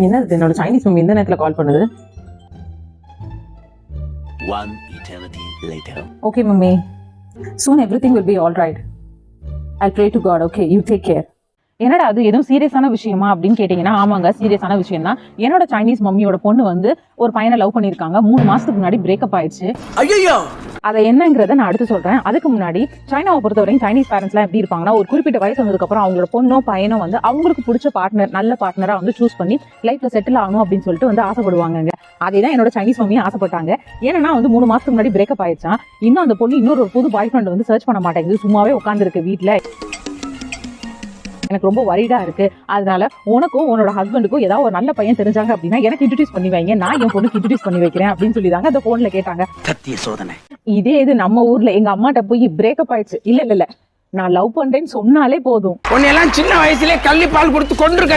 என்ன என்னோட Chinese mummy எந்த நேரத்துல கால் பண்ணுது? One eternity later. Okay, mummy. Soon everything will be all right. I'll pray to God. Okay, you take care. என்னடா அது எதுவும் சீரியஸான விஷயமா அப்படின்னு கேட்டீங்கன்னா, ஆமாங்க சீரியஸான விஷயம் தான். என்னோட சைனீஸ் மம்மியோட பொண்ணு வந்து ஒரு பையனை லவ் பண்ணிருக்காங்க. 3 மாசத்துக்கு முன்னாடி பிரேக்கப் ஆயிடுச்சு. ஐயோ, அதை என்னங்கிறத நான் அடுத்து சொல்றேன். அதுக்கு முன்னாடி சைனாவை பொறுத்தவரைக்கும் சைனீஸ் பேரண்ட்ஸ்லாம் எப்படி இருப்பாங்கன்னா, ஒரு குறிப்பிட்ட வயசு வந்ததுக்கு அப்புறம் அவங்களோட பொண்ணோ பையனோ வந்து அவங்களுக்கு பிடிச்ச பார்ட்னர், நல்ல பார்ட்னரா வந்து சூஸ் பண்ணி லைஃப்ல செட்டில் ஆகணும் அப்படின்னு சொல்லிட்டு வந்து ஆசைப்படுவாங்க. அதேதான் என்னோட சைனீஸ் மம்மியும் ஆசைப்பட்டாங்க. ஏன்னா வந்து 3 மாசத்துக்கு முன்னாடி பிரேக்கப் ஆயிடுச்சான். இன்னும் அந்த பொண்ணு இன்னொரு புது பாய் ஃப்ரெண்ட் வந்து சர்ச் பண்ண மாட்டேங்குது, சும்மாவே உட்காந்துருக்கு வீட்டுல. எனக்கு ரொம்ப வரிடா இருக்கு. அதனால உனக்கும் உன்னோட ஹஸ்பண்டுக்கும் ஏதாவது ஒரு நல்ல பையன் தெரிஞ்சாங்க அப்படின்னா எனக்கு இன்ட்ரோடியூஸ் பண்ணி வைங்க, நான் என் பொண்ணுக்கு இன்ட்ரோடியூஸ் பண்ணி வைக்கிறேன் அப்படின்னு சொல்லிதாங்க அந்த போன்ல கேட்டாங்க. சத்திய சோதனை. இதே இது நம்ம ஊர்ல எங்க அம்மாட்ட போய் பிரேக்கப் ஆயிடுச்சு, இல்ல நான் லவ் பண்றேன்னு சொன்னாலே போதும், உன்னை எல்லாம் சின்ன வயசுலயே கள்ளி பால் கொடுத்து கொண்டிருக்கணும்.